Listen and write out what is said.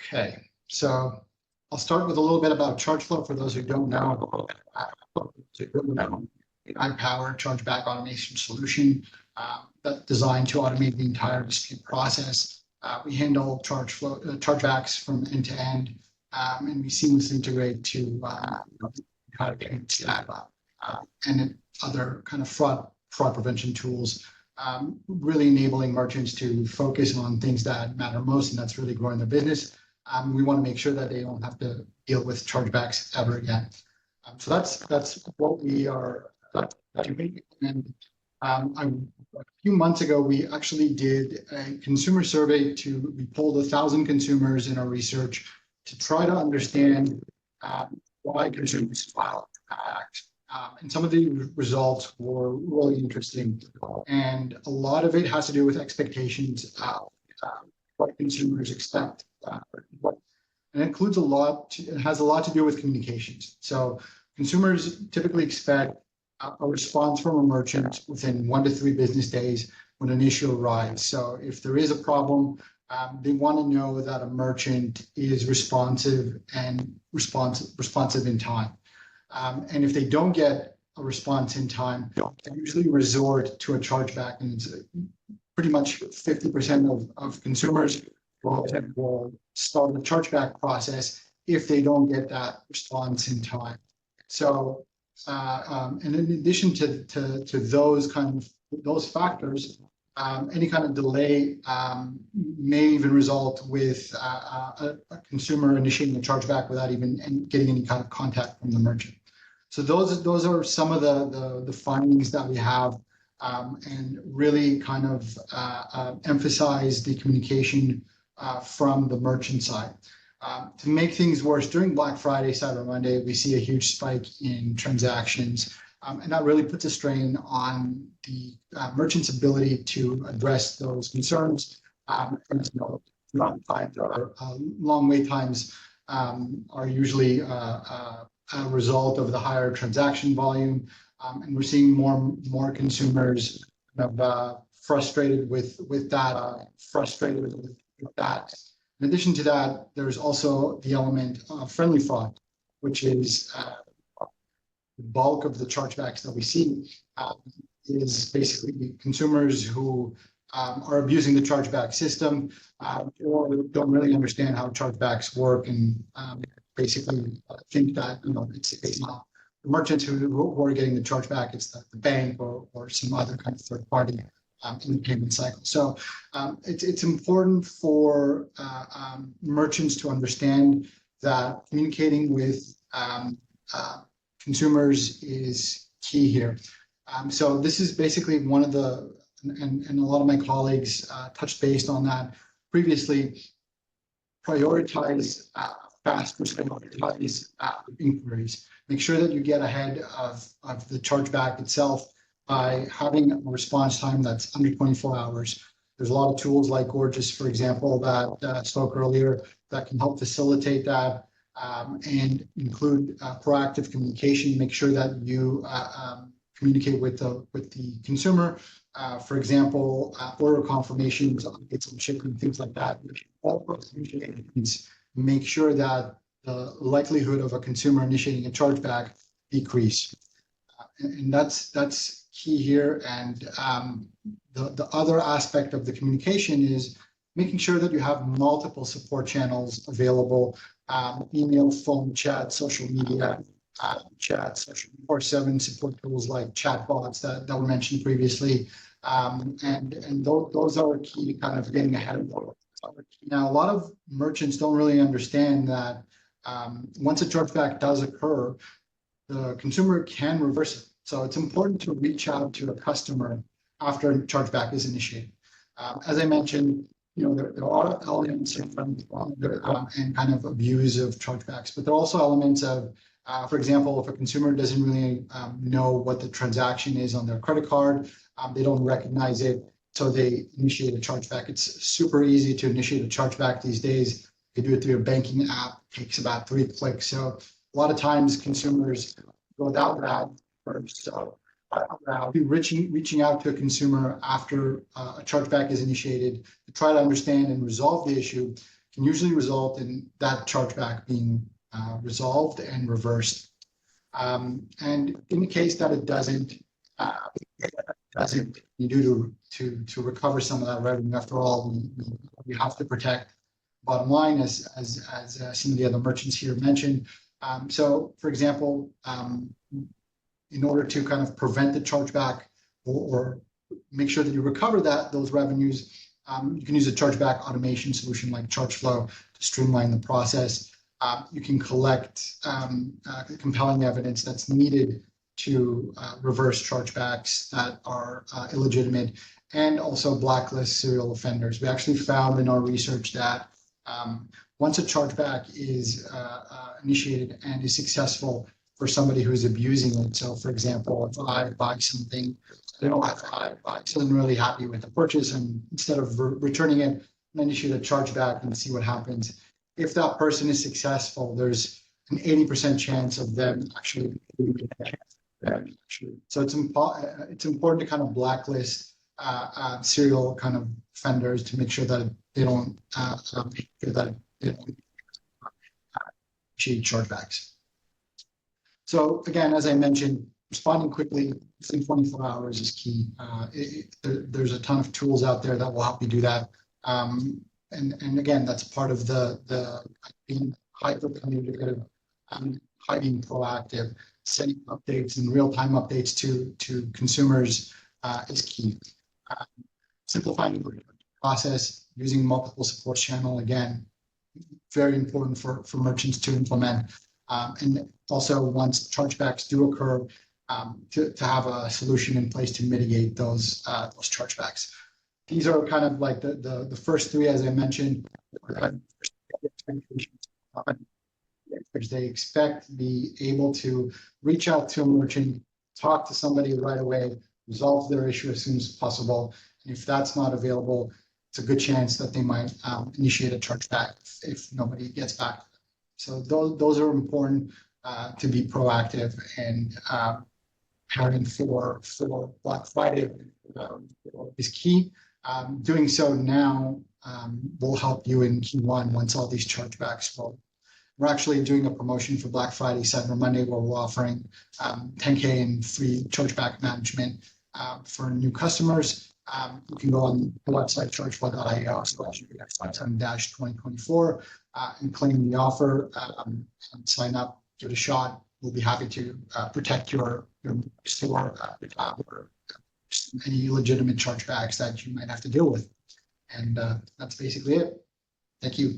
Okay, so I'll start with a little bit about Chargeflow for those who don't know. I power chargeback automation solution that's designed to automate the entire dispute process. We handle chargebacks from end to end, and we seamlessly integrate to and other kind of fraud prevention tools, really enabling merchants to focus on things that matter most, and that's really growing their business. We want to make sure that they don't have to deal with chargebacks ever again. So that's what we are doing. And a few months ago, we actually did a consumer survey. We polled 1,000 consumers in our research to try to understand why consumers file act. And some of the results were really interesting. And a lot of it has to do with expectations of what consumers expect. And it includes it has a lot to do with communications. So consumers typically expect a response from a merchant within 1 to 3 business days when an issue arises. So if there is a problem, they want to know that a merchant is responsive in time. And if they don't get a response in time, they usually resort to a chargeback. And it's pretty much 50% of consumers will start the chargeback process if they don't get that response in time. So, and in addition to those factors, any kind of delay may even result with a consumer initiating a chargeback without even getting any kind of contact from the merchant. So those are some of the findings that we have, and really kind of emphasize the communication from the merchant side. To make things worse, during Black Friday, Cyber Monday, we see a huge spike in transactions, and that really puts a strain on the merchant's ability to address those concerns. Long wait times are usually a result of the higher transaction volume, and we're seeing more consumers kind of frustrated with that. In addition to that, there's also the element of friendly fraud, which is the bulk of the chargebacks that we see is basically consumers who are abusing the chargeback system or don't really understand how chargebacks work, and basically think that it's not the merchants who are getting the chargeback, it's the bank or some other kind of third party in the payment cycle. So it's important for merchants to understand that communicating with consumers is key here. So this is basically one of the, and a lot of my colleagues touched base on that previously, prioritize fast prioritize inquiries. Make sure that you get ahead of the chargeback itself by having a response time that's under 24 hours. There's a lot of tools like Gorgeous, for example, that I spoke earlier, that can help facilitate that and include proactive communication. Make sure that you communicate with the consumer. For example, order confirmations, updates on shipping, things like that. All those communications make sure that the likelihood of a consumer initiating a chargeback decrease. And that's key here. And the other aspect of the communication is making sure that you have multiple support channels available, email, phone, chat, social media, chat, social 24/7 support tools like chatbots that were mentioned previously. And those are key to kind of getting ahead of those. Now, a lot of merchants don't really understand that once a chargeback does occur, the consumer can reverse it. So it's important to reach out to a customer after a chargeback is initiated. As I mentioned, there are elements of and kind of abuse of chargebacks, but there are also elements of, for example, if a consumer doesn't really know what the transaction is on their credit card, they don't recognize it, so they initiate a chargeback. It's super easy to initiate a chargeback these days. You do it through your banking app. It takes about 3 clicks. So a lot of times consumers go that route first. So reaching out to a consumer after a chargeback is initiated to try to understand and resolve the issue can usually result in that chargeback being resolved and reversed. And in the case that it doesn't, you do to recover some of that revenue. After all, we have to protect bottom line, as some of the other merchants here mentioned. So, for example, in order to kind of prevent the chargeback or make sure that you recover those revenues, you can use a chargeback automation solution like Chargeflow to streamline the process. You can collect compelling evidence that's needed to reverse chargebacks that are illegitimate, and also blacklist serial offenders. We actually found in our research that once a chargeback is initiated and is successful for somebody who's abusing it. So, for example, if I buy something, I buy something really happy with the purchase, and instead of returning it, I initiate a chargeback and see what happens. If that person is successful, there's an 80% chance of them actually. So it's important to kind of blacklist serial kind of offenders to make sure that they don't achieve chargebacks. So again, as I mentioned, responding quickly within 24 hours is key. There's a ton of tools out there that will help you do that. And again, that's part of the being hyper communicative, being proactive, sending updates and real-time updates to consumers is key. Simplifying the process, using multiple support channel, again, very important for merchants to implement. And also, once chargebacks do occur, to have a solution in place to mitigate those chargebacks. These are kind of like the first three, as I mentioned. They expect to be able to reach out to a merchant, talk to somebody right away, resolve their issue as soon as possible. And if that's not available, it's a good chance that they might initiate a chargeback if nobody gets back to them. So those are important to be proactive and preparing for Black Friday is key. Doing so now will help you in Q1 once all these chargebacks roll. We're actually doing a promotion for Black Friday, Cyber Monday, where we're offering $10K in free chargeback management for new customers. You can go on the website chargeflow.io/2024 and claim the offer, and sign up, give it a shot. We'll be happy to protect your store or any legitimate chargebacks that you might have to deal with. And that's basically it. Thank you.